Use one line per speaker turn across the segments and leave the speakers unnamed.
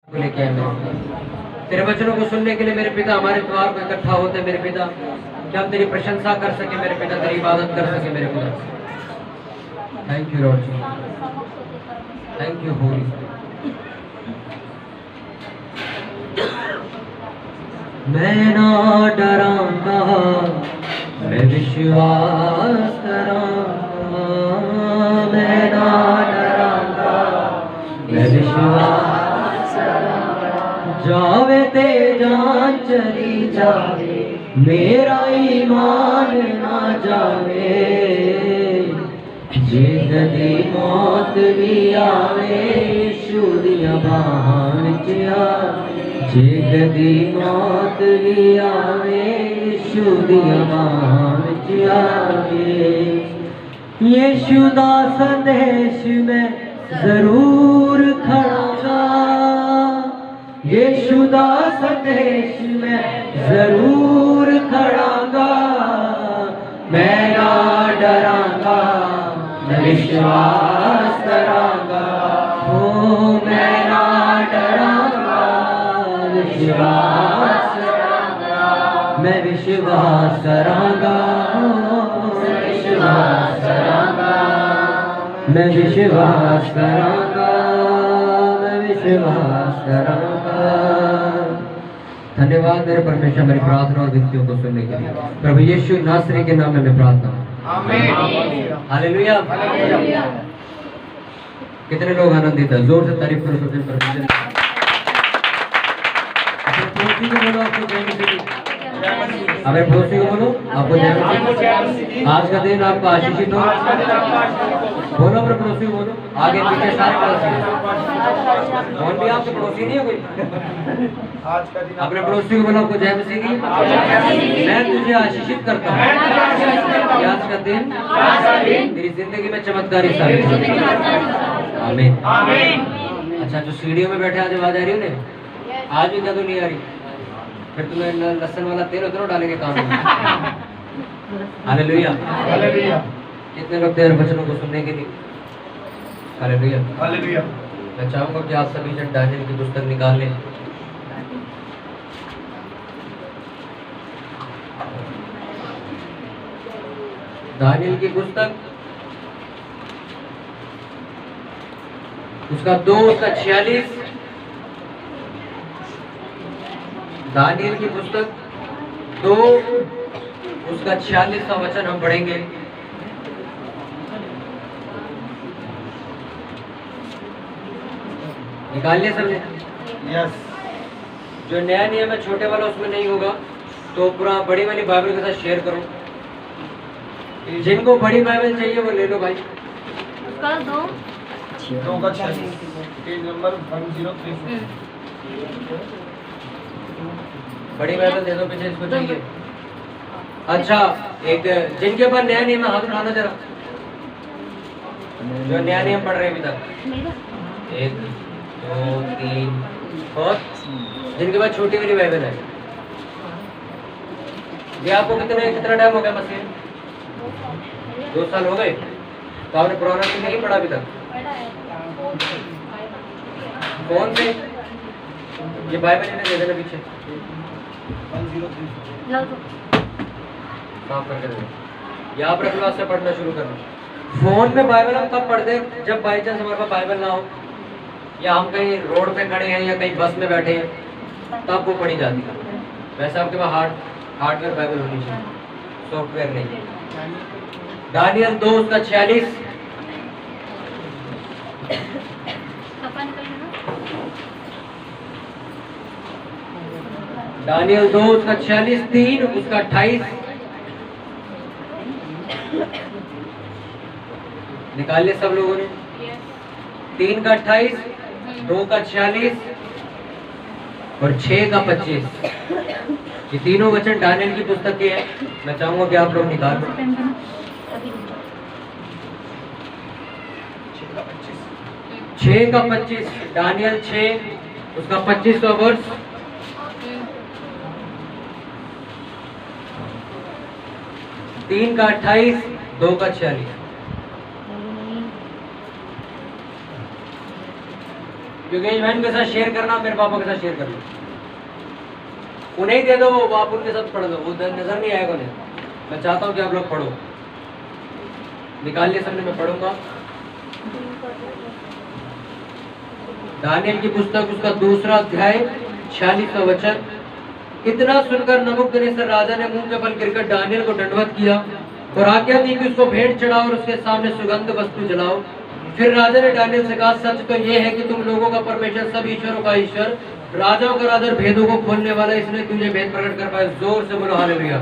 लेके आए मेरे तेरे वचनों को सुनने के लिए मेरे पिता हमारे द्वार पर इकट्ठा होते मेरे पिता, कि हम तेरी प्रशंसा कर सके मेरे पिता, तेरी इबादत कर सके मेरे पिता। Thank you lord ji, thank you holy. मैं ना डरांगा, मैं विश्वास करांगा, मैं ना डरांगा, मैं विश्वास जावे ते जान चली जावे, मेरा ईमान ना जावे, जे कदी मौत भी आवे यीशु दियां बाहां विच आवे, जे कदी मौत भी आवे यीशु दियां बाहां विच आवे। यीशु दा संदेश मैं जरूर खड़ांगा, यीशु दा संदेश मैं जरूर खड़ांगा, मैं ना डरांगा, मैं विश्वास करांगा, ओ मैं ना डरांगा, विश्वास करांगा, मैं विश्वास करांगा, विश्वास करांगा, मैं विश्वास करांगा, मैं विश्वास करांगा। धन्यवाद मेरे परमेश्वर, मेरी प्रार्थना और विनतियों को सुनने के लिए। प्रभु यीशु नासरी के नाम में मैं प्रार्थना। आमीन, हालेलुया। कितने लोग आनंदित हैं? जोर से तारीफ करो सबसे परमेश्वर। अबे पड़ोसी को बोलो आपको जय मसीह। आज का दिन आपका आशीषित हो। बोलो अपने पड़ोसी को, बोलो आगे पीछे सारे पड़ोसी। कौन भी आपके पड़ोसी नहीं है कोई? अपने पड़ोसी को बोलो आपको जय मसीह की। मैं तुझे आशीषित करता हूँ। आज का दिन तेरी जिंदगी में चमत्कारी साबित हो। आमीन। अच्छा, जो सीढ़ियों में बैठे आज आवाज आ रही है ना, आज भी क्या तो नहीं आ रही? फिर तुम्हें लहसुन वाला तेल उतना डालेंगे काम में। हालेलुया। कितने लोग तेरे वचनों को सुनने के लिए? हालेलुया। मैं चाहूंगा कि आप सभी जन दानियल की पुस्तक निकाल लें। दानियल की पुस्तक उसका 2 उसका 46। दानियल की पुस्तक 2 उसका 46वां वचन हम पढ़ेंगे। निकालिए सबने? यस। जो नया नियम है छोटे वाला उसमें नहीं होगा, तो पूरा बड़ी वाली बाइबल के साथ शेयर करो। जिनको बड़ी बाइबल चाहिए वो ले लो भाई।
उसका 2
का 46 पेज नंबर 103।
बड़ी बाइबल दे दो, पीछे इसको चाहिए। अच्छा, एक जिनके पास नया नियम है हाथ उठाना जरा, जो नया नियम पढ़ रहे हैं अभी तक। 1 2 3 और जिनके पास छोटी वाली बाइबल है। ये आपको कितना टाइम हो गया मसीह? 2 साल हो गए। तो आपने पुराना नियम नहीं पढ़ा अभी तक? कौन से? ये बाइबल इन्हें दे देना पीछे।
103
साफ करके दे। यहाँ पर क्लास से पढ़ना शुरू करना। फोन में बाइबल हम तब पढ़ते जब बाई चांस हमारे पास बाइबल ना हो, या हम कहीं रोड पे खड़े हैं या कहीं बस में बैठे हैं, तब वो पढ़ी जाती है। वैसे आपके पास हार्डवेयर बाइबल होनी चाहिए, सॉफ्टवेयर नहीं। दानियल 2 उसका 46। दानियल 2 उसका 46, 3 उसका 28। निकाल लिया सब लोगों ने? 3 का 28, 2 का 46 और 6 का 25। ये तीनों वचन दानियल की पुस्तक के हैं। मैं चाहूंगा कि आप लोग निकाल लो। 6 का 25, दानियल 6 उसका 25वां वर्ष। 3 का 28, 2 का 46। योगेश बहन के साथ शेयर करना, मेरे पापा के साथ शेयर कर लो, उन्हें ही दे दो, वो आप उनके साथ पढ़ लो, वो नजर नहीं आएगा उन्हें। मैं चाहता हूँ कि आप लोग पढ़ो, निकाल लिया सबने, मैं पढ़ूंगा। दानियल की पुस्तक उसका 2 अध्याय 46वां वचन। इतना सुनकर नबूकदनेस्सर राजा ने मुंह के बल गिरकर दानियल को दंडवत किया और आज्ञा दी कि उसको भेंट चढ़ाओ और उसके सामने सुगंध वस्तु जलाओ। फिर राजा ने दानियल से कहा, सच तो ये है कि तुम लोगों का परमेश्वर, सब ईश्वरों का ईश्वर, राजाओं का राजा, भेदों को खोलने वाला, इसने तुझे भेद प्रकट कर पाया। जोर से बोलो हालेलुया।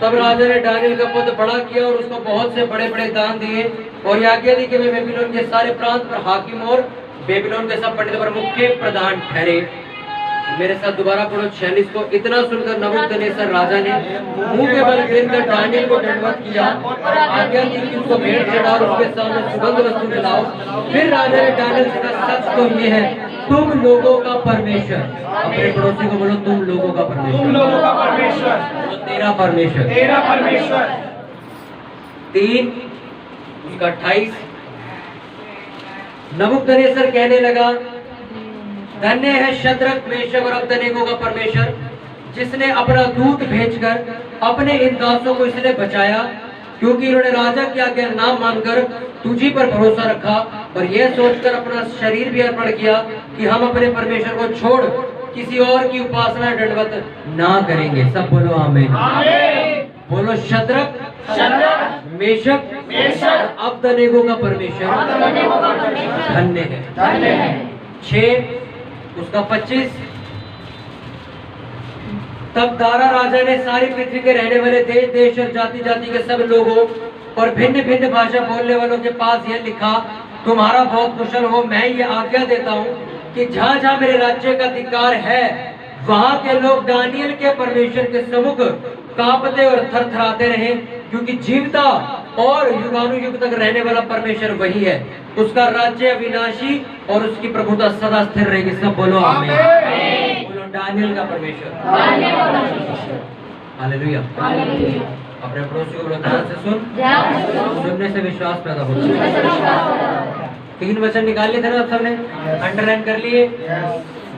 तब राजा ने दानियल का पद बड़ा किया और उसको बहुत से बड़े बड़े दान दिए और आज्ञा दी कि वे बेबीलोन के सारे प्रांत पर हाकिम और बेबीलोन के सब पंडितों पर मुख्य प्रधान ठहरे। मेरे साथ दोबारा पढ़ो 46 को। इतना सुनकर नबूकदनेस्सर राजा ने मुंह के बल गिरकर दानियल को दंडवत किया और आज्ञा दी कि उसको भेंट चढ़ाओ और उसके सामने सुगंध वस्तु जलाओ। फिर राजा ने दानियल से कहा, सच तो ये है तुम लोगों का परमेश्वर। अपने पड़ोसी को बोलो, तुम लोगों का परमेश्वर,
तुम लोगों का परमेश्वर,
बोलो तेरा परमेश्वर,
तेरा परमेश्वर।
3 उसका 28। नबूकदनेस्सर कहने लगा, धन्य है शद्रक, मेशक और अबदनेगो का परमेश्वर, जिसने अपना दूत भेजकर अपने इन दासों को इसलिए बचाया क्योंकि इन्होंने राजा की आज्ञा ना मानकर तुझी पर भरोसा रखा और यह सोचकर अपना शरीर भी अर्पण किया कि हम अपने परमेश्वर को छोड़ किसी और की उपासना दंडवत ना करेंगे। सब बोलो आमीन। बोलो शद्रक, मेशक और अबदनेगो का परमेश्वर धन्य है। 6 उसका 25। तब दारा राजा ने सारी पृथ्वी के रहने वाले देश देश और जाति जाति के सब लोगों और भिन्न भिन्न भाषा बोलने वालों के पास यह लिखा, तुम्हारा बहुत कुशल हो। मैं ये आज्ञा देता हूँ कि जहाँ जहाँ मेरे राज्य का अधिकार है वहाँ के लोग दानियल के परमेश्वर के सम्मुख कांपते और थरथराते रहे, क्योंकि जीवता और युगानुयुग तक रहने वाला परमेश्वर वही है। उसका राज्य अविनाशी और उसकी प्रभुता सदा स्थिर रहेगी। सब बोलो आमीन। बोलो दानियल का परमेश्वर। हालेलुया। अपने पड़ोसी को बोलो, ध्यान से सुन, सुनने से विश्वास पैदा होता है। 3 वचन निकाल लिए थे ना आप सबने, अंडरलाइन कर लिए।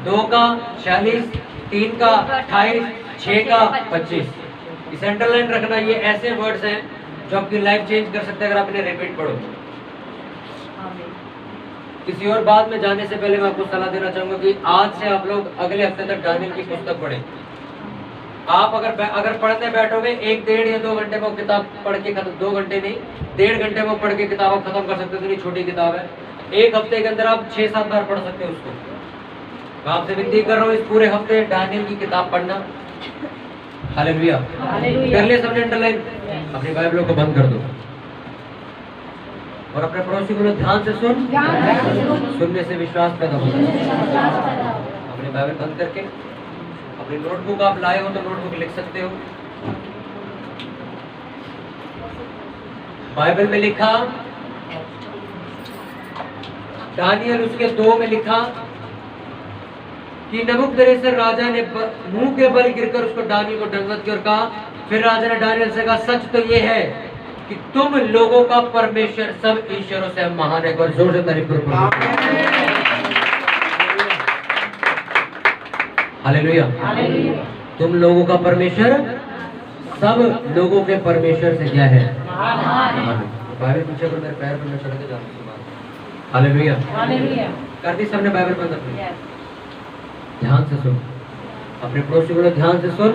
2 का 46, 3 का 28, 6 का 25। इसे अंडरलाइन रखना। ये ऐसे वर्ड्स हैं जो आपकी लाइफ चेंज कर सकते हैं अगर आप इन्हें रिपीट पढ़ो। किसी और बात में जाने से पहले मैं आपको सलाह देना चाहूंगा कि आज से आप लोग अगले हफ्ते तक दानियल की पुस्तक पढ़ें। आप अगर पढ़ने बैठोगे 1, 1.5 या 2 घंटे में किताब पढ़ के खत्म, 2 घंटे नहीं 1.5 घंटे में पढ़ के किताब आप खत्म कर सकते हो। इतनी छोटी किताब है, 1 हफ्ते के अंदर आप 6-7 बार पढ़ सकते हो उसको। मैं आपसे विनती कर रहा हूँ इस पूरे हफ्ते दानियल की किताब पढ़ना। हालेलुया। कर लिया सबने अंडरलाइन? अपनी बाइबलों को बंद कर दो और अपने पड़ोसी को ध्यान से सुन, सुनने से विश्वास पैदा होता है। अपनी बाइबल बंद करके अपनी नोटबुक आप लाए हो तो नोटबुक लिख सकते हो। बाइबल में लिखा, दानियल उसके 2 में लिखा कि नबूकदनेस्सर राजा ने मुंह के बल गिरकर उसको दानियल को दंडवत किया और कहा, फिर राजा ने दानियल से कहा, सच तो ये है कि तुम लोगों का परमेश्वर सब ईश्वरों से महान है। और जोर से तारीफ करो। हालेलुया। तुम लोगों का परमेश्वर सब लोगों के परमेश्वर से क्या है? बाइबल पीछे पर मेरे पैर पर मैं चढ़ के जाऊंगा। हालेलुया। कर दी सबने बाइबल बंद अपनी? ध्यान से सुन, अपने पड़ोसी को ध्यान से सुन,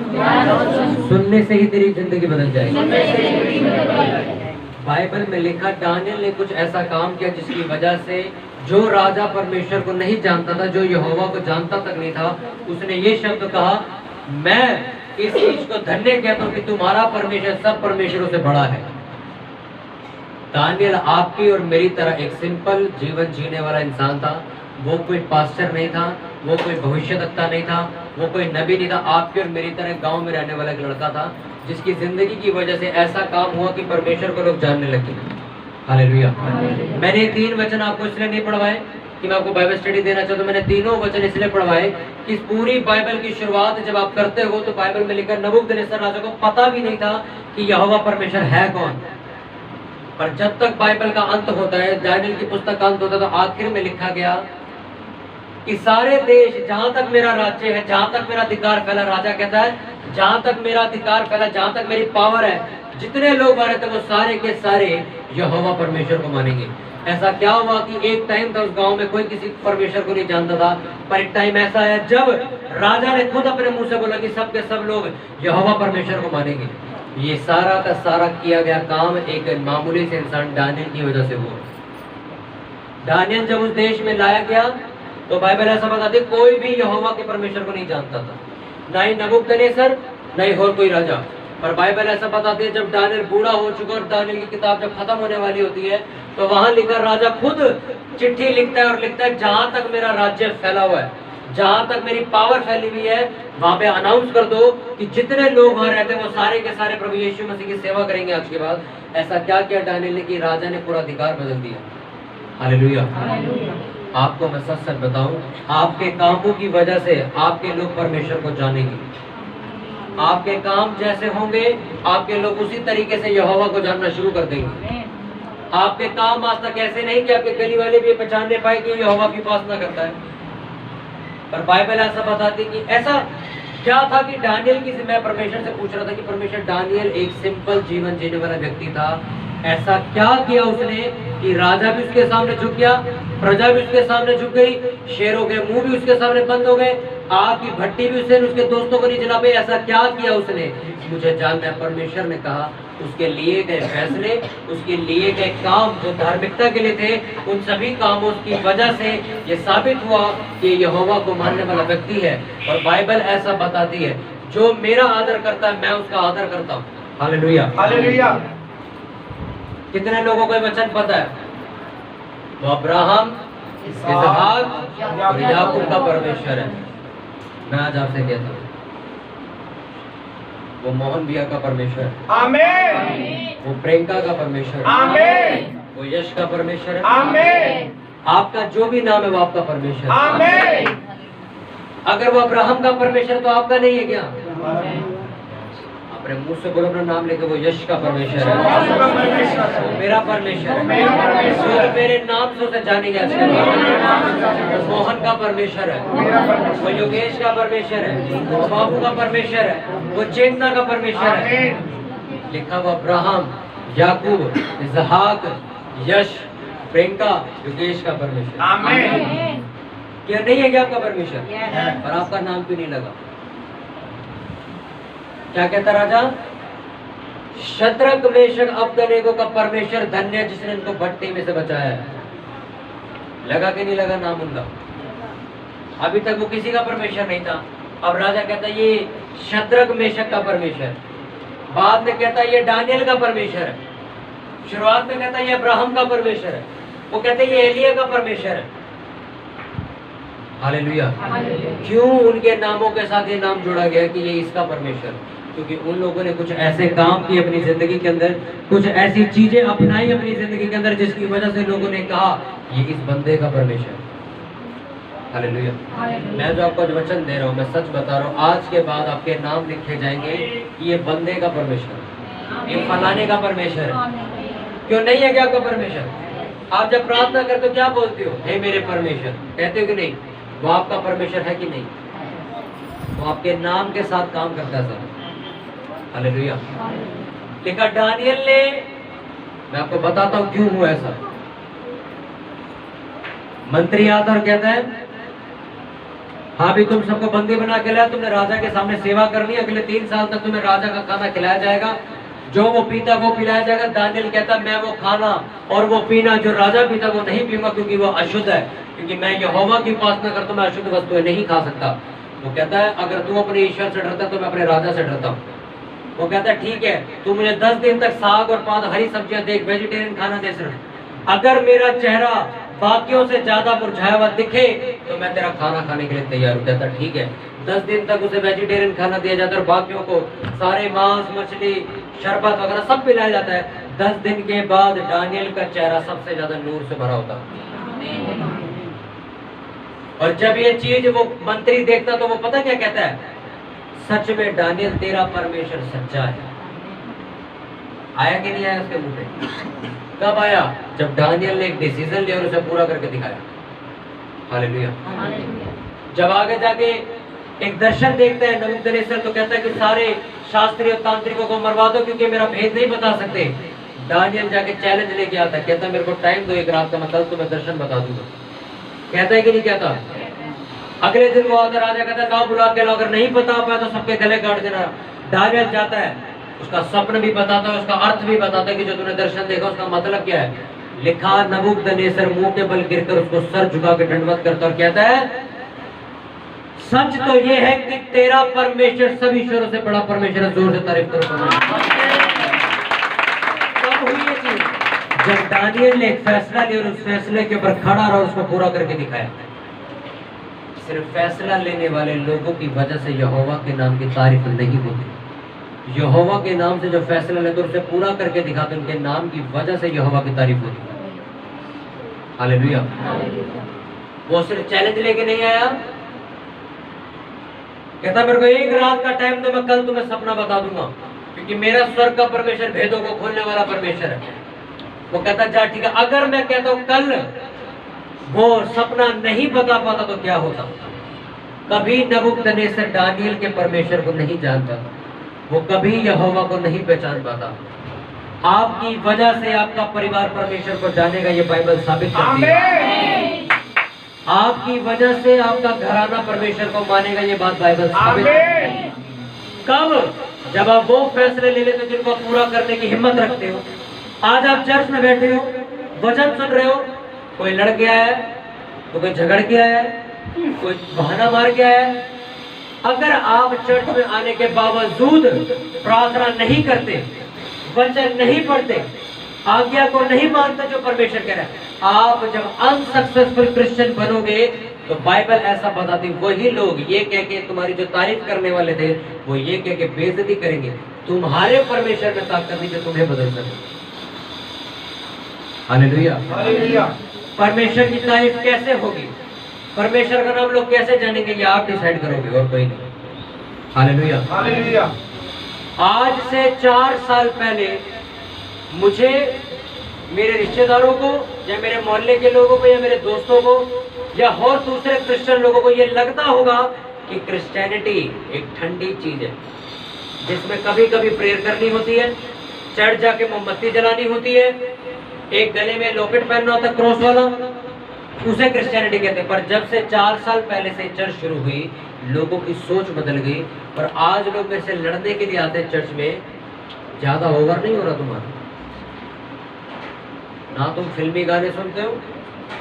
सुनने से ही तेरी जिंदगी बदल जाएगी। बाइबल में लिखा, दानियल ने कुछ ऐसा काम किया जिसकी वजह से जो राजा परमेश्वर को नहीं जानता था, जो यहोवा को जानता तक नहीं था, उसने ये शब्द कहा, मैं इस चीज को धन्य कहता हूँ कि तुम्हारा परमेश्वर सब परमेश्वरों से बड़ा है। दानियल आपकी और मेरी तरह एक सिंपल जीवन जीने वाला इंसान था। वो कोई पास्टर नहीं था, वो कोई भविष्यवक्ता नहीं था, वो कोई नबी नहीं था। आपकी और मेरी तरह गांव में रहने वाला एक लड़का था जिसकी जिंदगी की वजह से ऐसा काम हुआ कि परमेश्वर को लोग जानने लगे। हालेलुया। मैंने 3 वचन आपको इसलिए नहीं पढ़वाए कि मैं आपको बाइबल स्टडी देना चाहता हूँ। मैंने तीनों वचन इसलिए पढ़वाए कि इस पूरी बाइबल की शुरुआत जब आप करते हो तो बाइबल में लिखा, नबूकदनेस्सर राजा को पता भी नहीं था कि यहोवा परमेश्वर है कौन। पर जब तक बाइबल का अंत होता है, दानियल की पुस्तक का अंत होता है, तो आखिर में लिखा गया कि सारे देश जहां तक मेरा राज्य है, जहां तक मेरा अधिकार फैला, राजा कहता है जहां तक मेरा अधिकार फैला, जहां तक मेरी पावर है, जितने लोग आ रहे थे वो सारे के सारे यहोवा परमेश्वर को मानेंगे। ऐसा क्या हुआ कि एक टाइम था उस गांव में कोई किसी परमेश्वर को नहीं जानता था, पर एक टाइम ऐसा है जब राजा ने खुद अपने मुंह से बोला कि सब के सब लोग यहोवा परमेश्वर को मानेंगे। ये सारा का सारा किया गया काम एक मामूली से इंसान दानियल की वजह से हुआ। दानियल जब उस देश में लाया गया तो बाइबल ऐसा बताती कोई भी यहोवा के परमेश्वर को नहीं जानता था, ना ही नबूकदनेस्सर, ना ही और कोई राजा। पर बाइबल ऐसा बताती है जब दानियल बूढ़ा हो चुका और दानियल की किताब जब खत्म होने वाली होती है तो वहां लिखा, राजा खुद चिट्ठी लिखता है और लिखता है जहां तक मेरा राज्य फैला हुआ है, जहां तक मेरी पावर फैली हुई है, वहां पे अनाउंस कर दो कि जितने लोग वहां रहते हैं वो सारे के सारे प्रभु यीशु मसीह की सेवा करेंगे आज के बाद। ऐसा क्या किया दानियल ने कि राजा ने पूरा अधिकार बदल दिया। हालेलुया। आपको मैं सच सच बताऊं, आपके कामों की वजह से आपके लोग परमेश्वर को जानेंगे। आपके काम जैसे होंगे आपके लोग उसी तरीके से यहोवा को जानना शुरू कर देंगे। आपके काम आज तक ऐसे नहीं कि आपके गली वाले भी पहचानने पाए कि यहोवा की उपासना करता है, पर बाइबल ऐसा बताती कि ऐसा क्या था कि दानियल की, मैं परमेश्वर से पूछ रहा था कि परमेश्वर, दानियल एक सिंपल जीवन जीने वाला व्यक्ति था, ऐसा क्या किया उसने कि राजा भी उसके सामने झुक गया, प्रजा भी उसके सामने झुक गई, शेरों के मुंह भी उसके सामने बंद हो गए, आग की भट्टी भी उसे उसके दोस्तों को नहीं जला पाई। ऐसा क्या किया उसने, मुझे जानना है। परमेश्वर ने कहा उसके लिए गए फैसले, उसके लिए गए काम जो धार्मिकता के लिए थे, उन सभी कामों की वजह से ये साबित हुआ कि यहोवा को मानने वाला व्यक्ति है। और बाइबल ऐसा बताती है जो मेरा आदर करता है मैं उसका आदर करता हूँ। Hallelujah,
hallelujah.
कितने लोगों को ये वचन पता है? वो अब्राहम, इसहाक और याकूब का परमेश्वर है। मैं आज आपसे कहता हूँ वो मोहन भैया का परमेश्वर है,
आमीन।
वो प्रियंका का परमेश्वर है,
आमीन।
वो यश का परमेश्वर है,
आमीन।
आपका जो भी नाम है वो आपका परमेश्वर है।
आमीन।
अगर वो अब्राहम का परमेश्वर तो आपका नहीं है क्या? अपने मुंह से बोलो अपना नाम लेके, वो यश का परमेश्वर है, वो मेरा परमेश्वर है, जो मेरे नाम से उसे जानेंगे। वो मोहन का परमेश्वर है, वो योगेश का परमेश्वर है, वो बाबू का परमेश्वर है, वो चेतना का परमेश्वर है। लिखा वो अब्राहम, याकूब, इसहाक, यश, प्रियंका, योगेश का परमेश्वर।
आमीन।
क्या नहीं है क्या आपका परमेश्वर? और आपका नाम क्यों नहीं लगा? क्या कहता राजा? शद्रक, मेशक, अबदनेगो का परमेश्वर धन्य जिसने इनको भट्टी में से बचाया है। लगा कि नहीं लगा नाम उनका? अभी तक वो किसी का परमेश्वर नहीं था। अब राजा कहता है ये शद्रक, मेशक का परमेश्वर, बाद में कहता है ये दानियल का परमेश्वर है, शुरुआत में कहता है ये अब्राहम का परमेश्वर है, वो कहते हैं ये एलिया का परमेश्वर है। हालेलुया। क्यों उनके नामों के साथ ये नाम जोड़ा गया कि ये इसका परमेश्वर? क्योंकि उन लोगों ने कुछ ऐसे काम किए अपनी जिंदगी के अंदर, कुछ ऐसी चीजें अपनाई अपनी जिंदगी के अंदर जिसकी वजह से लोगों ने कहा ये इस बंदे का परमेश्वर। हालेलुया। मैं जो आपको वचन दे रहा हूँ, मैं सच बता रहा हूँ, आज के बाद आपके नाम लिखे जाएंगे कि ये बंदे का परमेश्वर, ये फलाने का परमेश्वर है। क्यों नहीं है क्या आपका परमेश्वर? आप जब प्रार्थना करते हो क्या बोलते हो? हे मेरे परमेश्वर, कहते हो कि नहीं? वो आपका परमेश्वर है कि नहीं? वो आपके नाम के साथ काम करता है सर। हालेलुया। लिखा दानियल ने, मैं आपको बताता हूं क्यों हुआ ऐसा। मंत्री आता और कहता है हाँ भी तुम सबको बंदी बना के लाया, तुमने राजा के सामने सेवा करनी है, अगले 3 साल तक तुम्हें राजा का खाना खिलाया जाएगा, जो वो पीता वो पिलाया जाएगा। दानियल कहता मैं वो खाना और वो पीना जो राजा पीता वो नहीं पीऊंगा क्योंकि वो अशुद्ध है, क्योंकि मैं यहोवा की उपासना करता हूं, मैं अशुद्ध वस्तुएं नहीं खा सकता। वो कहता है अगर तू अपने ईश्वर से डरता तो मैं अपने राजा से डरता हूँ। वो कहता है ठीक है, तू मुझे 10 दिन तक साग और 5 हरी सब्जियां दे, वेजिटेरियन खाना दे सिर्फ। अगर मेरा चेहरा बाकियों से ज्यादा मुरझाया हुआ दिखे तो मैं तेरा खाना खाने के लिए तैयार हूँ। कहता ठीक है। 10 दिन तक उसे वेजिटेरियन खाना दिया जाता है और बाकियों को सारे मांस, मछली, शरबत वगैरह सब पिलाया जाता है। 10 दिन के बाद दानियल का चेहरा सबसे ज्यादा नूर से भरा होता। और जब ये चीज वो मंत्री देखता तो वो पता क्या कहता है? सच में दानियल तेरा परमेश्वर सच्चा है। आया कि नहीं आया उसके मुंह पे? कब आया? जब दानियल ने एक डिसीजन लिया और उसे पूरा करके दिखाया। हालेलुया। जब आगे जाके एक दर्शन देखते हैं नबूकदनेस्सर, तो कहता है कि सारे शास्त्री और तांत्रिकों को मरवा दो क्योंकि मेरा भेद नहीं बता सकते। दानियल जाके चैलेंज लेके आता है, कहता है मेरे को टाइम दो एक रात का, मैं कल तुम्हें दर्शन बता दूंगा। कहता है कि नहीं कहता? अगले दिन वो आकर राजा कहता है लाओ बुला के लाओ, अगर नहीं बता पाया तो सबके गले काट देना। दानियल जाता है, उसका स्वप्न भी बताता है, उसका अर्थ भी बताता है कि जो तूने दर्शन देखा उसका मतलब क्या है। लिखा नबूकदनेस्सर मुंह के बल गिरकर उसको सर झुका के दंडवत करता और कहता है सच तो ये है कि तेरा परमेश्वर सभी ईश्वरों से बड़ा परमेश्वर है। जोर से तारीफ करो। कब हुई ये चीज? जब दानियल ने एक फैसला लिया और उस फैसले के ऊपर खड़ा रहा, उसको पूरा करके दिखाया। सिर्फ फैसला लेने वाले लोगों की वजह से यहोवा के नाम की तारीफ नहीं होती। यहोवा के नाम से जो फैसला लेते उसे पूरा करके दिखाते, उनके नाम की वजह से यहोवा की तारीफ होती। हालेलुया। वो सिर्फ चैलेंज लेके नहीं आया, कहता मेरे को एक रात का टाइम दो, मैं कल तुम्हें सपना बता दूंगा क्योंकि मेरा स्वर्ग का परमेश्वर भेदों को खोलने वाला परमेश्वर है। वो कहता जा ठीक है, अगर मैं कहता हूं कल वो सपना नहीं बता पाता तो क्या होता? कभी नबूकदनेस्सर दानियल के परमेश्वर को नहीं जान पाता, वो कभी यहोवा को नहीं पहचान पाता। आपकी वजह से आपका परिवार परमेश्वर को जानेगा, ये बाइबल साबित करती है। आपकी वजह से आपका घराना परमेश्वर को मानेगा, ये बात बाइबल साबित करती है। कब? जब आप वो फैसले ले लेते हो जिनको आप पूरा करने की हिम्मत रखते हो। आज आप चर्च में बैठे हो, वचन सुन रहे हो, कोई लड़ के आया है, तो कोई झगड़ के आया है, कोई बहाना मार के आया है। अगर आप चर्च में आने के बावजूद प्रार्थना नहीं करते, वचन नहीं पढ़ते, आज्ञा को नहीं मानते जो परमेश्वर कह रहा है, आप जब अनसक्सेसफुल क्रिश्चियन बनोगे तो बाइबल ऐसा बताती, वही लोग ये कह के तुम्हारी जो तारीफ करने वाले थे वो ये कह के बेइज्जती करेंगे। तुम्हारे परमेश्वर में ताकत नहीं जो तुम्हें बदल सके। हालेलुया। परमेश्वर की तारीफ कैसे होगी, परमेश्वर का नाम लोग कैसे जानेंगे, ये आप डिसाइड करोगे और कोई नहीं। हालेलुया। आज से 4 साल पहले मुझे मेरे रिश्तेदारों को या मेरे मोहल्ले के लोगों को या मेरे दोस्तों को या और दूसरे क्रिश्चियन लोगों को ये लगता होगा कि क्रिश्चियनिटी एक ठंडी चीज है जिसमें कभी कभी प्रेयर करनी होती है, चर्च जाके मोमबत्ती जलानी होती है, एक गले में लॉकेट पहनना होता है क्रॉस वाला, उसे क्रिश्चियनिटी कहते हैं। पर जब से 4 साल पहले से चर्च शुरू हुई, लोगों की सोच बदल गई और आज लोग मेरे से लड़ने के लिए आते हैं चर्च में। ज्यादा ओवर नहीं हो रहा तुम्हारा, ना तुम फिल्मी गाने सुनते हो,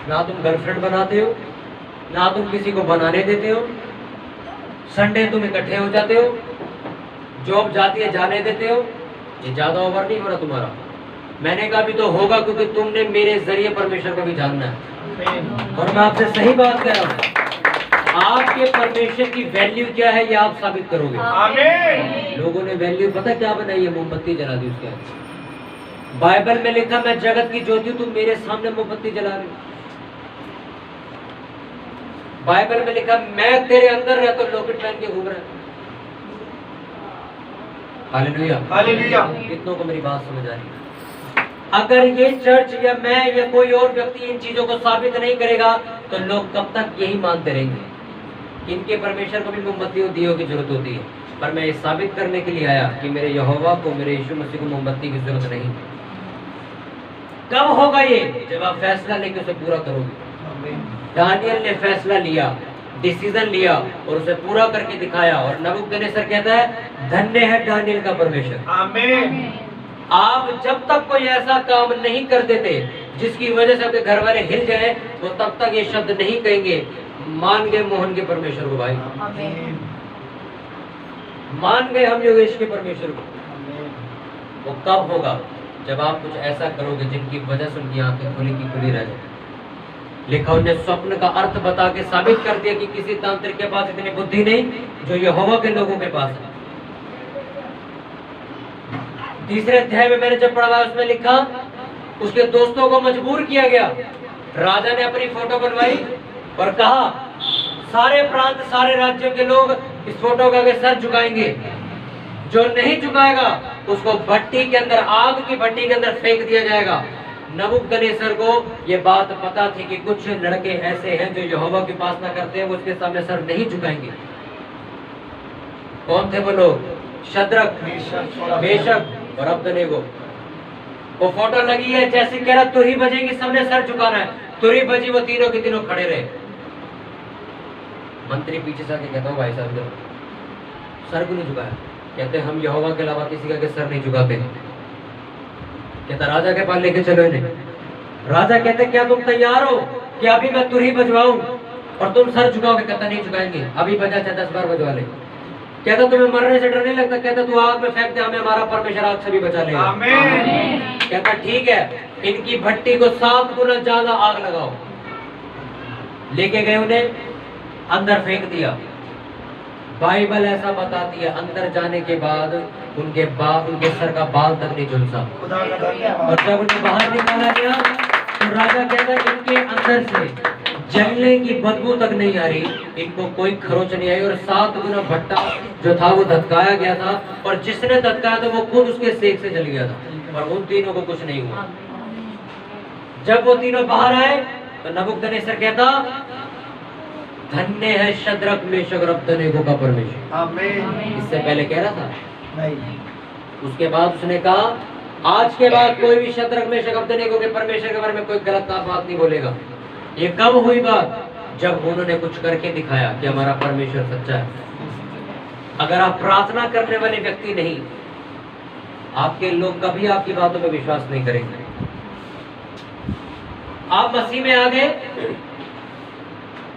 ना तुम गर्लफ्रेंड बनाते हो, ना तुम किसी को बनाने देते हो, संडे तुम इकट्ठे हो जाते हो, जॉब जाती है जाने देते हो। ये ज्यादा ओवर नहीं हो रहा तुम्हारा। मैंने कहा भी तो होगा क्योंकि तुमने मेरे जरिए परमेश्वर को भी जानना है। और मैं आपसे सही बात कह रहा हूँ, आपके परमेश्वर की वैल्यू क्या है ये आप साबित करोगे। आमीन। लोगों ने वैल्यू पता क्या बनाई है? मोमबत्ती जला दी उसके आगे। बाइबल में लिखा मैं जगत की ज्योति हूं, तुम मेरे सामने मोमबत्ती जला रहे हो। बाइबल में लिखा मैं तेरे अंदर रहता हूं, लॉकेट पहन के घूम रहा है। हालेलुया। कितनों को मेरी बात समझ आ रही है? अगर ये चर्च या मैं या कोई और व्यक्ति इन चीजों को साबित नहीं करेगा तो लोग कब तक यही मानते रहेंगे। इनके परमेश्वर को भी मोमबत्तियों दियों की जरूरत होती है, पर मैं ये साबित करने के लिए आया कि मेरे यहोवा को, मेरे यीशु मसीह को मोमबत्ती की जरूरत नहीं। कब होगा ये? जब आप फैसला लेके उसे पूरा करोगे। दानियल ने फैसला लिया, डिसीजन लिया और उसे पूरा करके दिखाया। और नबूकदनेस्सर कहता है धन्य है दानियल का परमेश्वर। आमीन। आप जब तक कोई ऐसा काम नहीं कर देते जिसकी वजह से आपके घर वाले हिल जाए, वो तब तक ये शब्द नहीं कहेंगे मान गए मोहन के परमेश्वर को। भाई मान गए हम योगेश के परमेश्वर को। वो कब होगा? जब आप कुछ ऐसा करोगे जिनकी वजह से उनकी आंखें खुली की खुली रह जाए। लिखा उन्हें स्वप्न का अर्थ बता के साबित कर दिया कि किसी तांत्रिक के पास इतनी बुद्धि नहीं जो यहोवा के लोगों के पास है। तीसरे अध्याय में मैंने जब पढ़ा उसमें लिखा उसके दोस्तों को मजबूर किया गया। राजा ने अपनी फोटो बनवाई और कहा सारे प्रांत सारे राज्यों के लोग इस फोटो का सर झुकाएंगे, जो नहीं झुकाएगा उसको भट्टी के अंदर, आग की भट्टी के अंदर फेंक दिया जाएगा। नबूकदनेस्सर को ये बात पता थी कि कुछ लड़के ऐसे हैं जो यहोवा की उपासना करते हैं, वो उसके सामने सर नहीं झुकाएंगे। कौन थे वो लोग? शद्रक, मेशक और अबदनेगो। वो फोटो लगी है, जैसे कह रहा तुरही बजेगी सबने सर झुकाना है, तुरही बजी, वो तीनों के तीनों खड़े रहे। मंत्री पीछे से आके कहता हूँ भाई साहब इधर, सर क्यों नहीं झुकाया? कहते हम यहोवा के अलावा किसी का के सर नहीं झुकाते। कहता राजा के पास लेके चलो इन्हें। राजा कहते क्या तुम तैयार हो कि अभी मैं तुरही बजवाऊं और तुम सर झुकाओगे? कहता नहीं झुकाएंगे, अभी बजा चाहे 10 बार बजवा ले। कहता तुम्हें मरने से डर नहीं लगता? कहता तू आग में फेंक दे, हमें हमारा परमेश्वर आग से भी बचा लेगा।
आमीन।
कहता ठीक है, इनकी भट्टी को 7 गुना ज्यादा आग लगाओ। लेके गए, उन्हें अंदर फेंक दिया। बाइबल ऐसा बताती है अंदर जाने के बाद उनके सर का बाल तक नहीं झुलसा। और जब उन्हें बाहर निकाला गया तो राजा कहता है इनके अंदर से जलने की बदबू तक नहीं आ रही, इनको कोई खरोच नहीं आई। और 7 गुना भट्टा जो था वो धधकाया गया था, और जिसने धधकाया था वो खुद उसके सेक से जल गया था, और उन तीनों को कुछ नहीं हुआ। जब वो तीनों बाहर आए तो नबूकदनेस्सर कहता धन्य है शद्रक, मेशक और अबदनेगो का परमेश्वर।
आमीन।
इससे पहले कह रहा था
नहीं।
उसके बाद उसने कहा आज के बाद कोई भी शद्रक, मेशक, अबदनेगो के परमेश्वर के बारे में कोई गलत बात नहीं बोलेगा। ये कब हुई बात? जब उन्होंने कुछ करके दिखाया कि हमारा परमेश्वर सच्चा है। अगर आप प्रार्थना करने वाले व्यक्ति नहीं, आपके लोग कभी आपकी बातों में विश्वास नहीं करेंगे। आप मसीह में आ गए,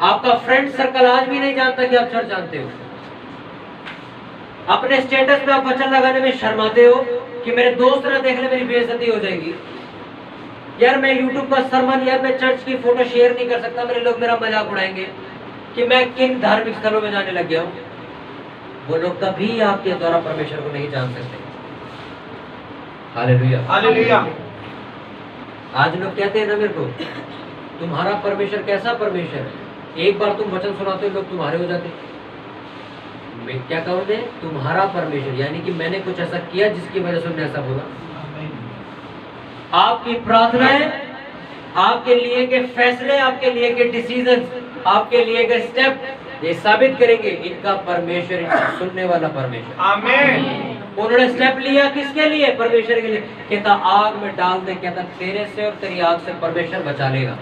आपका फ्रेंड सर्कल आज भी नहीं जानता कि आप चर्च जानते हो। अपने स्टेटस में आप वचन लगाने में शर्माते हो कि मेरे दोस्त ना देख ले, मेरी बेइज्जती हो जाएगी। यार मैं YouTube पर सरमन, यार मैं चर्च की फोटो शेयर नहीं कर सकता, मेरे लोग मेरा मजाक उड़ाएंगे कि मैं किन धार्मिक स्थलों में जाने लग गया हूं। वो लोग कभी आपके द्वारा परमेश्वर को नहीं जान सकते। Hallelujah,
hallelujah.
आज लोग कहते हैं ना मेरे को, तुम्हारा परमेश्वर कैसा परमेश्वर है? एक बार तुम वचन सुनाते हो लोग तुम्हारे हो जाते। मैं क्या कहूँ, तुम्हारा परमेश्वर यानी कि मैंने कुछ ऐसा किया जिसकी वजह से उन्होंने ऐसा बोला। आपकी प्रार्थनाएं, आपके लिए के फैसले, आपके लिए के डिसीजन, आपके लिए के स्टेप ये साबित करेंगे इनका परमेश्वर, इनका सुनने वाला परमेश्वर।
आमीन।
उन्होंने स्टेप लिया किसके लिए? परमेश्वर के लिए। कहता आग में डाल दे, कहता तेरे से और तेरी आग से परमेश्वर बचा लेगा।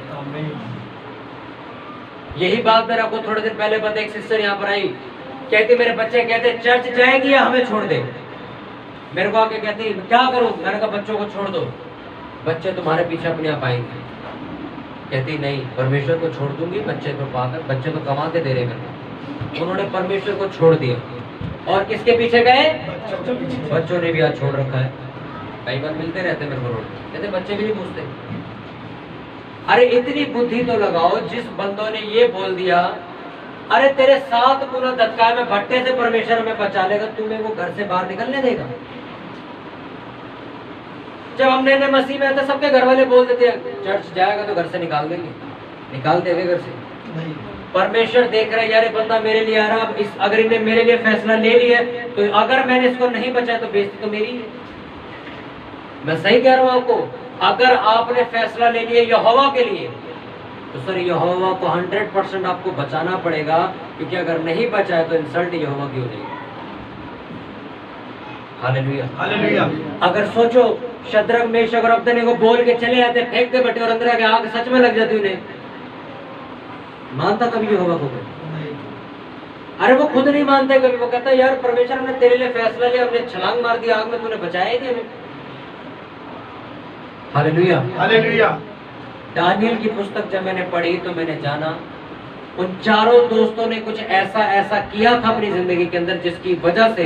यही बात मेरे आपको थोड़े दिन पहले पता, एक सिस्टर यहाँ पर आई, कहती मेरे बच्चे कहते चर्च जाएगी या हमें छोड़ दे। मेरे को आके कहती क्या करूं? मैंने कहा बच्चों को छोड़ दो, बच्चे तुम्हारे पीछे अपने आप आएंगे। कहती नहीं, परमेश्वर को छोड़ दूंगी, बच्चे तो पाकर, बच्चे तो कमा के दे रहे मेरे। उन्होंने परमेश्वर को छोड़ दिया और किसके पीछे गए? बच्चों ने भी आज छोड़ रखा है। कई बार मिलते रहते मेरे को रोड, कहते बच्चे भी नहीं पूछते। अरे इतनी बुद्धि तो लगाओ, जिस बंदों ने ये बोल दिया अरे तेरे 7 गुना धक्का में भट्टे से परमेश्वर हमें बचा लेगा, तुम्हें वो घर से बाहर निकलने देगा? जब हमने मसीह में आते सबके घर वाले बोल देते चर्च जाएगा तो घर से निकाल देंगे, निकाल देंगे घर से। परमेश्वर देख रहा है यार बंदा मेरे लिए आ रहा, इस अगर इन्हें मेरे लिए फैसला ले लिया तो अगर मैंने इसको नहीं बचाया तो बेइज्जती तो मेरी है। मैं सही कह रहा हूं आपको, अगर आपने फैसला ले लिया यहोवा के लिए तो सर यहोवा को 100% आपको बचाना पड़ेगा, क्योंकि अगर नहीं बचाया तो इंसल्ट यहोवा की हो जाएगी। Hallelujah,
hallelujah.
अगर सोचो शद्रक, मेशक और अबदनेगो बोल के चले जाते, फेंकते बटे और अंदर आके आग सच में लग जाती उन्हें, मानता कभी यहोवा को? अरे वो खुद नहीं मानते कभी। वो कहता यार परमेश्वर हमने तेरे लिए फैसला लिया, हमने छलांग मार दी आग में, तूने बचाया ही नहीं हमें। Hallelujah,
hallelujah.
दानियल की पुस्तक जब मैंने पढ़ी तो मैंने जाना उन चारों दोस्तों ने कुछ ऐसा ऐसा किया था अपनी जिंदगी के अंदर जिसकी वजह से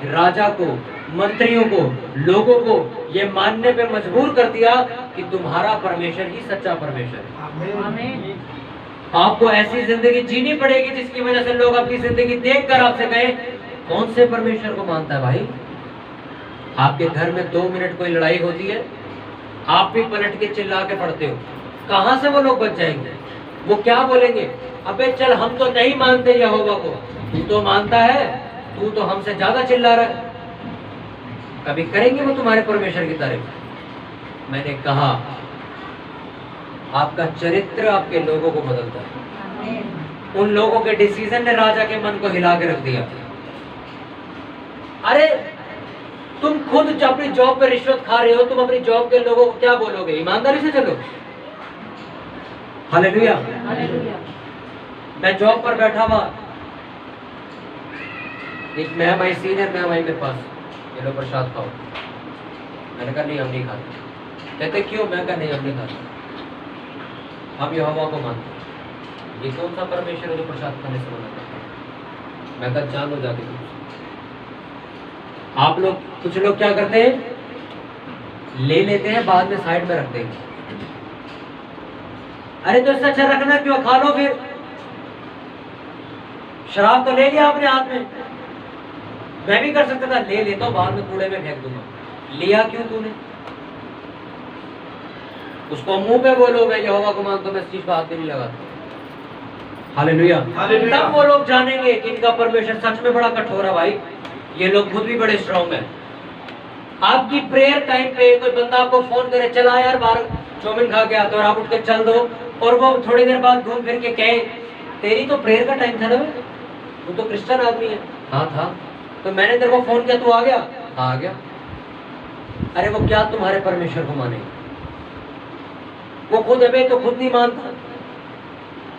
राजा को, मंत्रियों को, लोगों को ये मानने पे मजबूर कर दिया कि तुम्हारा परमेश्वर ही सच्चा परमेश्वर है।
आमीन।
आपको ऐसी जिंदगी जीनी पड़ेगी जिसकी वजह से लोग अपनी जिंदगी देखकर आपसे कहें कौन से परमेश्वर को मानता है भाई? आपके घर में 2 मिनट कोई लड़ाई होती है, आप भी पलट के चिल्ला के पढ़ते हो, कहां से वो लोग बच जाएंगे? वो क्या बोलेंगे? अबे चल हम तो नहीं मानते यहोवा को, तू तो मानता है, तू तो हमसे ज्यादा चिल्ला रहा है। कभी करेंगे वो तुम्हारे परमेश्वर की तारीफ? मैंने कहा आपका चरित्र आपके लोगों को बदलता है। उन लोगों के डिसीजन ने राजा के मन को हिला के रख दिया। अरे तुम खुद जब अपनी जॉब पे रिश्वत खा रहे हो, तुम अपनी जॉब के लोगों को क्या बोलोगे? ईमानदारी से चलो। हालेलुया। मैं जॉब पर बैठा हुआ, एक मैं भाई सीनियर मैं भाई मेरे पास, ये लो प्रसाद खाओ। मैंने कहा नहीं हम नहीं खाते। कहते क्यों? मैं कहा नहीं हम नहीं खाते, हम यहोवा को मानते हैं। ये कौन सा परमेश्वर है जो प्रसाद खाने से मना करता है? मैं कहा जानो जाके तुम। आप लोग कुछ लोग क्या करते हैं, ले लेते हैं बाद में साइड में रख देंगे। अरे तो इससे अच्छा रखना क्यों, खा लो फिर। शराब तो ले लिया आपने हाथ में, मैं भी कर सकता था, ले लेता हूं बाद में कूड़े में फेंक दूंगा। लिया क्यों तूने? उसको मुंह पे बोलो मैं यहोवा को मानता हूं, मैं इस चीज का हाथ नहीं लगाता। हालेलुया। तब वो लोग जानेंगे कि इनका परमेश्वर सच में बड़ा कठोर है। भाई ये लोग खुद भी बड़े स्ट्रॉन्ग हैं। आपकी प्रेयर टाइम पे कोई बंदा आपको फोन करे, चला यार बाहर चौमिन खा के आता, और आप उठ के चल दो, और वो थोड़ी देर बाद घूम फिर के कहे तेरी तो प्रेयर का टाइम था ना, वो तो क्रिश्चियन आदमी है। हाँ था, तो मैंने तेरे को फोन किया, तू आ गया? हाँ आ गया। अरे वो क्या तुम्हारे परमेश्वर को मानेगा? वो खुद अबे तो खुद नहीं मानता।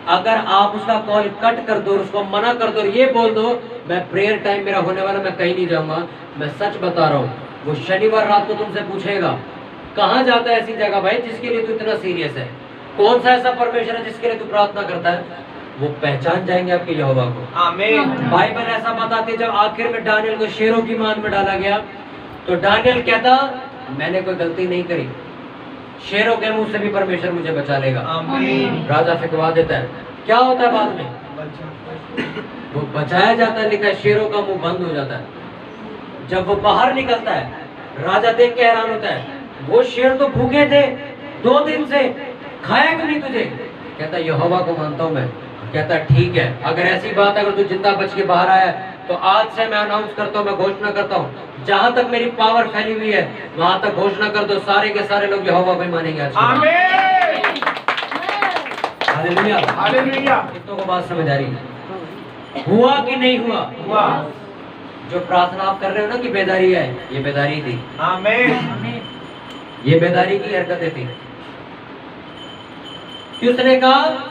अगर आप उसका कॉल कट कर दो, उसको मना कर दो, ये बोल दो मैं प्रेयर टाइम मेरा होने वाला, मैं कहीं नहीं जाऊंगा, मैं सच बता रहा हूँ, वो शनिवार रात को तुमसे पूछेगा कहाँ जाता है ऐसी जगह भाई जिसके लिए तू इतना सीरियस है, कौन सा ऐसा परमेश्वर है जिसके लिए तू प्रार्थना करता है? वो पहचान जाएंगे आपके यहोवा को।
आमीन।
बाइबल ऐसा बताते, जब आखिर में दानियल को शेरों की मान में डाला गया तो दानियल कहता मैंने कोई गलती नहीं करी, शेरों के मुंह से भी परमेश्वर मुझे बचा लेगा।
आमीन।
राजा फिकवा देता है। क्या होता है बाद में? वो बचाया जाता है, लिखा है शेरों का मुंह बंद हो जाता है। जब वो बाहर निकलता है, राजा देख के हैरान होता है, वो शेर तो भूखे थे 2 दिन से, खाया क्यों नहीं तुझे? कहता यहोवा को मानता हूं मैं। कहता ठीक है, अगर ऐसी बात अगर तू जिंदा बच के बाहर आया तो आज से मैं अनाउंस करता हूं, मैं घोषणा करता हूं, जहां तक मेरी पावर फैली हुई है वहां तक घोषणा कर दो, सारे के सारे लोग यहोवा को ही मानेंगे।
आमीन।
हालेलुया।
हालेलुया।
कितनों को बात समझ आ रही है? हुआ कि नहीं हुआ?
हुआ।
जो प्रार्थना आप कर रहे हो ना कि बेदारी है, ये बेदारी थी।
आमीन।
ये बेदारी की हरकतें थी। उसने कहा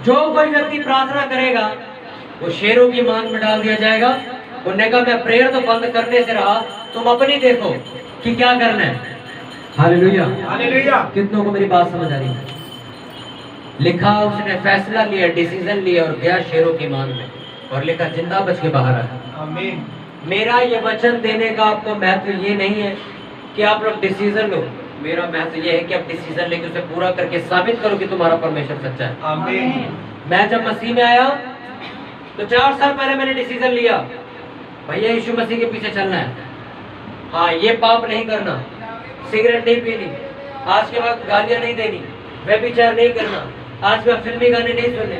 जो कोई व्यक्ति प्रार्थना करेगा वो शेरों की मांग में डाल दिया जाएगा। उन्होंने कहा मैं प्रेयर तो बंद करने से रहा, तुम अपनी देखो कि क्या करना है। हालेलुया।
हालेलुया।
कितनों को मेरी बात समझ आ रही है? लिखा उसने फैसला लिया, डिसीजन लिया और गया शेरों की मांग में, और लिखा जिंदा बच के बाहर आया।
आमीन।
मेरा ये वचन देने का आपको महत्व ये नहीं है कि आप लोग डिसीजन लो, मेरा महत्व ये है कि आप डिसीजन लेके उसे पूरा करके साबित करो कि तुम्हारा परमेश्वर सच्चा है।
आमीन।
मैं जब मसीह में आया तो 4 साल पहले मैंने डिसीजन लिया, भैया यीशु मसीह के पीछे चलना है। हाँ, ये पाप नहीं करना, सिगरेट नहीं पीनी, आज के बाद गालियां नहीं देनी, व्यभिचार नहीं करना, आज के बाद फिल्मी गाने नहीं सुनने।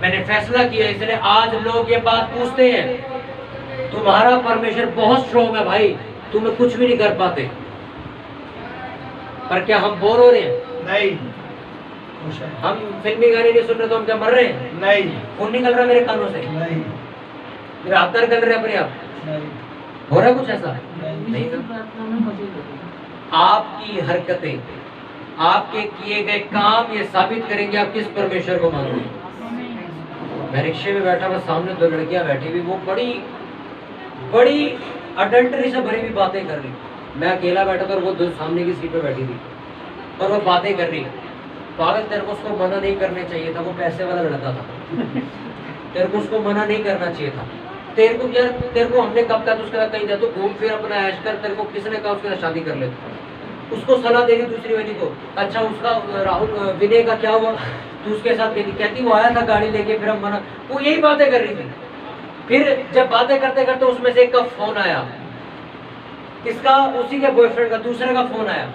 मैंने फैसला किया, इसलिए आज लोग ये बात पूछते हैं तुम्हारा परमेश्वर बहुत स्ट्रॉन्ग है भाई, तुम्हें कुछ भी नहीं कर पाते। पर क्या हम बोर हो रहे हैं?
नहीं।
हम फिल्मी गाने नहीं सुन रहे तो हम क्या मर रहे हैं?
नहीं।
खून निकल रहा है मेरे कानों से,
नहीं।
मेरे हाथ पैर गल रहे अपने आप।
नहीं।
हो रहा है कुछ ऐसा?
नहीं।
नहीं ना। आपकी हरकतें, आपके किए गए काम ये साबित करेंगे आप किस परमेश्वर को मानते हैं। मैं रिक्शे में बैठा हुआ, सामने 2 लड़कियां बैठी हुई, वो बड़ी बड़ी अडल्टरी से भरी हुई बातें कर रही। मैं अकेला बैठा था और वो 2 सामने की सीट पे बैठी थी और वो बातें कर रही। पागल, तेरे को उसको मना नहीं करना चाहिए था, वो पैसे वाला लड़का था। तेरे को उसको मना नहीं करना चाहिए था। तेरे को यार, तेरे को हमने कब कहा उसके साथ कहीं जा, तो घूम फिर अपना ऐश कर, तेरे को किसने कहा उसके साथ शादी कर ले? उसको सलाह दे रही दूसरी वाली को, अच्छा उसका राहुल विनय का क्या हुआ, तू उसके साथ कहती वो आया था गाड़ी लेके, फिर हम मना, वो यही बातें कर रही थी। फिर जब बातें करते करते उसमें से एक का फोन आया, किसका? उसी के बॉयफ्रेंड का, दूसरे का फोन आया।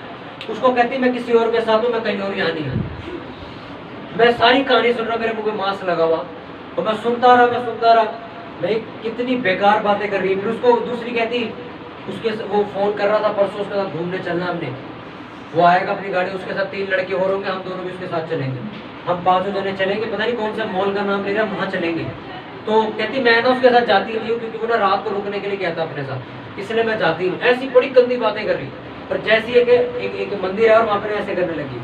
उसको कहती मैं किसी और के साथ हूँ, मैं कहीं और यहाँ नहीं हूँ। मैं सारी कहानी सुन रहा, मेरे मुंह पे मास्क लगा हुआ, और मैं सुनता रहा, मैं कितनी बेकार बातें कर रही। फिर उसको दूसरी कहती, उसके वो फोन कर रहा था परसों उसके साथ घूमने चलना हमने। वो आएगा अपनी गाड़ी, उसके साथ 3 लड़के और होंगे, हम दोनों भी उसके साथ चलेंगे। हम 5 जने चलेंगे, पता नहीं कौन सा मॉल का नाम ले रहा है, वहाँ चलेंगे। तो कहती मैं ना उसके साथ जाती नहीं हूँ, क्योंकि वो ना रात को रुकने के लिए कहता अपने साथ, इसलिए मैं जाती नहीं। ऐसी बड़ी गंदी बातें कर रही, पर जैसी एक मंदिर है और वहाँ पर ऐसे करने लगी।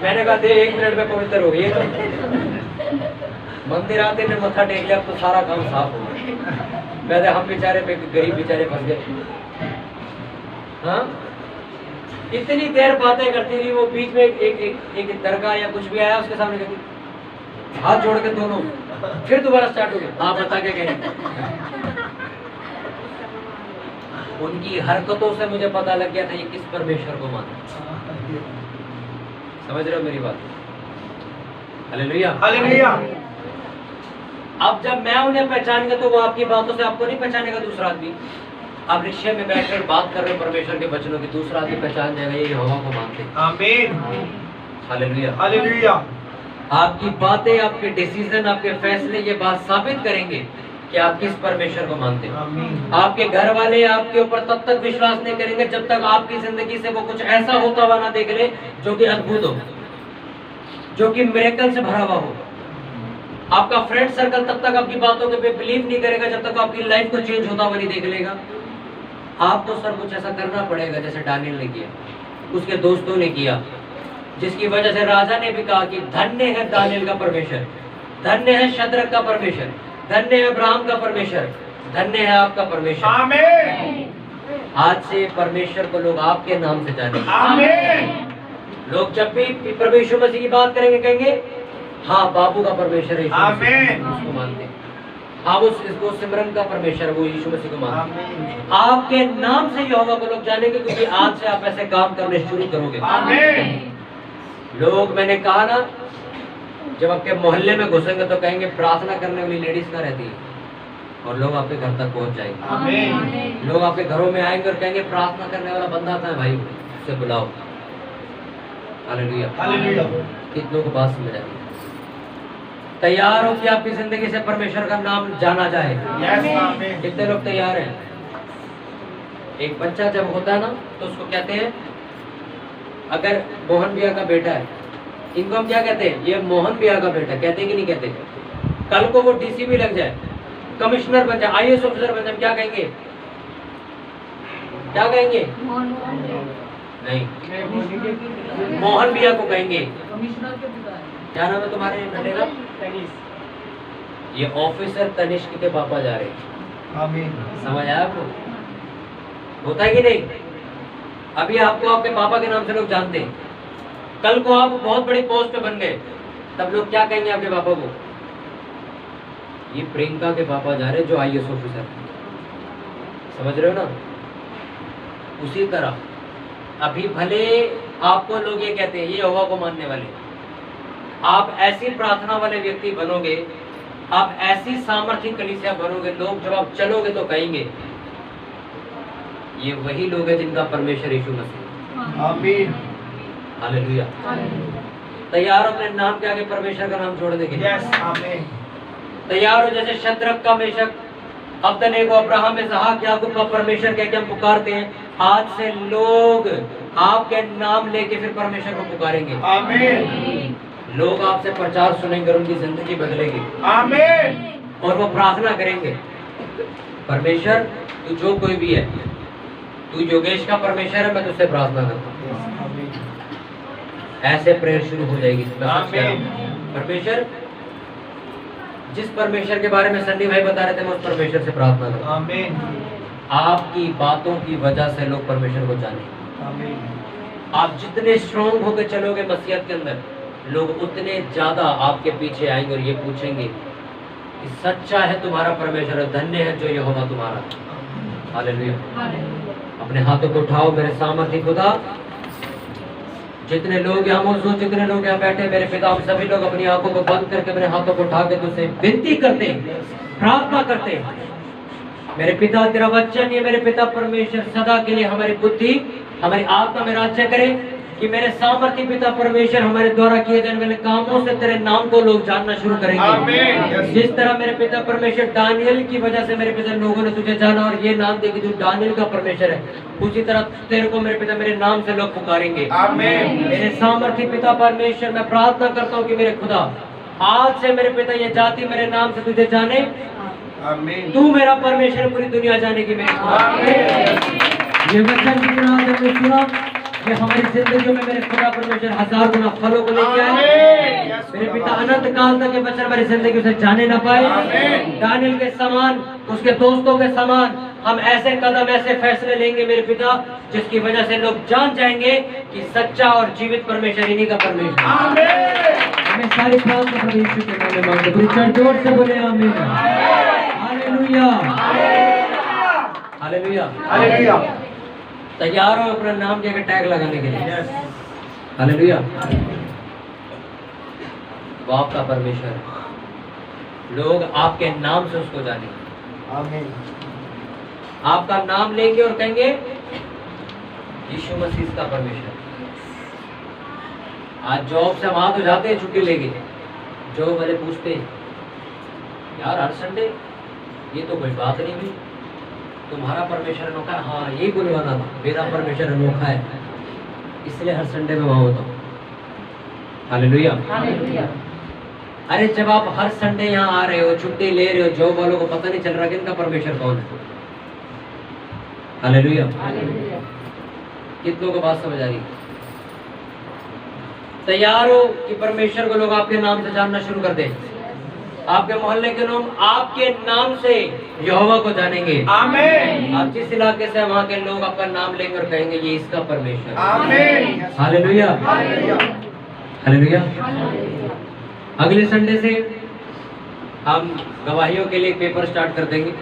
मैंने कहा दे 1 मिनट में पवित्र हो गई। मंदिर आते ने मत्था टेक लिया, तो सारा काम साफ हो गया। मैं हम बेचारे पे गरीब बेचारे फंस गए। हाँ, इतनी देर बातें करती रही। वो बीच में एक दरगाह या कुछ भी आया, उसके सामने कहती हाथ जोड़ के दोनों, फिर दोबारा स्टार्ट हो गया। हाँ बता के कहें। उनकी हरकतों से मुझे पता लग गया था ये किस परमेश्वर को मानते। समझ रहे हो मेरी बात? Hallelujah,
hallelujah.
अब जब मैं उन्हें पहचान गया, तो वो आपकी बातों से आपको नहीं पहचानेगा दूसरा आदमी। आप रिक्शे में बैठकर बात कर रहे हो परमेश्वर के वचनों की, दूसरा आदमी पहचान जाएगा ये यहोवा को मानते हैं।
आमीन,
हालेलुया,
हालेलुया।
आपकी बातें, आपके डिसीजन, आपके फैसले ये बात साबित करेंगे कि आप किस परमेश्वर को मानते हैं।
आमीन।
आपके घर वाले आपके ऊपर तब तक विश्वास नहीं करेंगे जब तक आपकी जिंदगी से वो कुछ ऐसा होता हुआ ना देख ले जो कि अद्भुत हो, जो कि मिरेकल से भरा हुआ हो। आपका फ्रेंड सर्कल तब तक आपकी बातों के पे बिलीव नहीं करेगा जब तक आपकी लाइफ को चेंज होता हुआ नहीं देख लेगा। आपको सर कुछ ऐसा करना पड़ेगा जैसे दानिएल ने किया, उसके दोस्तों ने किया, जिसकी वजह से राजा ने भी कहा कि धन्य है दानिएल का परमेश्वर, धन्य है शद्रक का परमेश्वर, धन्य है अब्राहम का परमेश्वर, धन्य है आपका परमेश्वर।
आमीन,
आज से परमेश्वर को लोग आपके नाम से जानेंगे।
आमीन।
लोग जब भी प्रभु यीशु मसीह की बात करेंगे कहेंगे हाँ बाबू का परमेश्वर है यीशु मसीह,
आमीन।
उसको मानते हैं। हाँ वो सिमरन का परमेश्वर, वो यीशु मसीह को मानते हैं।
आमीन,
आपके नाम से यहोवा को लोग जानेंगे, क्योंकि आज से आप ऐसे काम करने शुरू करोगे।
आमीन।
लोग, मैंने कहा ना, जब आपके मोहल्ले में घुसेंगे तो कहेंगे प्रार्थना करने वाली लेडीज कहाँ रहती है, और लोग आपके घर तक पहुंच जाएंगे।
आमीन।
लोग आपके घरों में आएंगे और कहेंगे प्रार्थना करने वाला बंदा आता है भाई, उसे बुलाओ। Hallelujah,
hallelujah.
कितनों को बात समझ आई? तैयार हो कि आपकी जिंदगी से परमेश्वर का नाम जाना जाए?
यस, आमीन।
कितने लोग तैयार हैं? एक बच्चा जब होता है ना तो उसको कहते हैं, अगर मोहन भैया का बेटा है, इनको हम क्या कहते हैं? ये मोहन भैया का बेटा, कहते हैं कि नहीं कहते? कल को वो डीसी भी लग जाए, कमिश्नर बन जाए, आईएएस ऑफिसर बन जाए, क्या कहेंगे? क्या कहेंगे? नहीं, मोहन भैया को कहेंगे। क्या नाम है तुम्हारे बेटे का? ये ऑफिसर तनिष्क के पापा जा रहे हैं।
आमीन।
समझ आया आपको? होता है कि नहीं? अभी आपको आपके पापा के नाम से लोग जानते हैं, कल को आप बहुत बड़ी पोस्ट पे बन गए, तब लोग क्या कहेंगे आपके पापा को? ये प्रियंका के पापा जा रहे हैं जो आईएएस ऑफिसर। समझ रहे हो ना? उसी तरह अभी भले आपको लोग ये कहते हैं ये यहोवा को मानने वाले, आप ऐसी प्रार्थना वाले व्यक्ति बनोगे, आप ऐसी सामर्थ्य कलीसिया बनोगे, लोग जब आप चलोगे तो कहेंगे ये वही लोग हैं जिनका परमेश्वर यीशु मसीह।
आमीन।
हालेलुया। तैयार हो अपने नाम के आगे परमेश्वर का नाम जोड़ने के लिए?
यस, आमीन।
तैयार हो जैसे शद्रक का मेशक अब्दनेगो अब्राहम इसहाक याकूब का परमेश्वर कह के हम पुकारते हैं, आज से लोग आपके नाम लेके फिर परमेश्वर को पुकारेंगे।
आमीन।
लोग आपसे प्रचार सुनेंगे और उनकी जिंदगी बदलेगी
आमीन।
और वो प्रार्थना करेंगे, परमेश्वर तू जो कोई भी है, तू योगेश का परमेश्वर है, मैं तुझसे प्रार्थना करता हूँ।
आमीन।
ऐसे प्रेयर शुरू हो जाएगी। मैं सच कह रहा
आमीन।
हूँ। परमेश्वर, जिस परमेश्वर के बारे में सन्नी भाई बता रहे थे, मैं उस परमेश्वर से प्रार्थना करता हूँ।
आमीन।
आपकी बातों की वजह से लोग परमेश्वर को जाने।
आमीन।
आप जितने स्ट्रॉन्ग होकर चलोगे मसीहत के अंदर, लोग उतने ज्यादा आपके पीछे आएंगे और ये पूछेंगे कि सच्चा है तुम्हारा परमेश्वर, धन्य है जो यहोवा तुम्हारा। हालेलुया। अपने हाथों को उठाओ मेरे सामर्थ्य खुदा। जितने लोग यहाँ मौजूद, जितने लोग यहाँ बैठे, मेरे पिता, हम सभी लोग अपनी आंखों को बंद करके मेरे हाथों को उठा के तुझसे विनती करते हैं, प्रार्थना करते हैं। मेरे पिता, तेरा वचन ये मेरे पिता परमेश्वर सदा के लिए हमारी बुद्धि, हमारी आत्मा में राज्य करे। कि मेरे सामर्थ्य पिता परमेश्वर हमारे द्वारा किए जाने वाले कामों से तेरे नाम को लोग जानना शुरू करेंगे।
आमीन।
जिस तरह मेरे पिता परमेश्वर दानियल की वजह से मेरे पिता लोगों ने तुझे जाना और ये नाम दे कि तू दानियल का परमेश्वर है, उसी तरह तेरे को मेरे पिता मेरे नाम से लोग पुकारेंगे।
आमीन।
मेरे सामर्थ्य पिता परमेश्वर, मैं प्रार्थना करता हूँ कि मेरे खुदा आज से मेरे पिता ये जाति मेरे नाम से तुझे जाने,
आमीन।
तू मेरा परमेश्वर पूरी दुनिया जानेगी मेरे खुदा। ये वचन जितना हमने सुना कि हमारी जिंदगी में मेरे खुदा परमेश्वर 1000 गुना फलों को लेके आए।
आमीन। यस
मेरे पिता अनंत काल तक ये वचन हमारी जिंदगी से जाने ना पाए।
आमीन।
दानियल के समान, उसके दोस्तों के समान हम ऐसे कदम, ऐसे फैसले लेंगे मेरे पिता, जिसकी वजह से लोग जान जाएंगे कि सच्चा और जीवित परमेश्वर इन्हीं का परमेश्वर है।
आमीन।
हमें सारी प्रार्थना प्रभु यीशु के नाम में मांगते, पूरी चढ़ जोर से बोले आमीन। Hallelujah, hallelujah.
हालेलुया।
तैयार हो अपना नाम के टैग लगाने के लिए?
यस।
हालेलुया। वो आपका परमेश्वर है, लोग आपके नाम से उसको जानेंगे।
आमीन।
आपका नाम लेंगे और कहेंगे यीशु मसीह का परमेश्वर। आज जॉब से हम आ तो जाते हैं छुट्टी लेके, जॉब वाले पूछते हैं यार हर संडे ये तो कोई बात नहीं हुई, तुम्हारा परमेश्वर अनोखा है? हाँ यही बोलवाना था, मेरा परमेश्वर अनोखा है, इसलिए हर संडे में वहां होता हूँ। हालेलुया।
हालेलुया।
अरे जब आप हर संडे यहाँ आ रहे हो, छुट्टी ले रहे हो, जॉब वालों को पता नहीं चल रहा कि इनका परमेश्वर कौन है। हालेलुया।
हालेलुया।
कितनों को बात समझ आ रही? तैयार हो कि परमेश्वर को लोग आपके नाम से जानना शुरू कर दें? आपके मोहल्ले के लोग आपके नाम से यहोवा को जानेंगे।
आमीन।
आप जिस इलाके से वहाँ के लोग आपका नाम लेंगे और कहेंगे ये इसका परमेश्वर है।
आमीन।
Hallelujah,
hallelujah.
हालेलुया।
हालेलुया।
अगले संडे से हम गवाहियों के लिए एक पेपर स्टार्ट कर देंगे।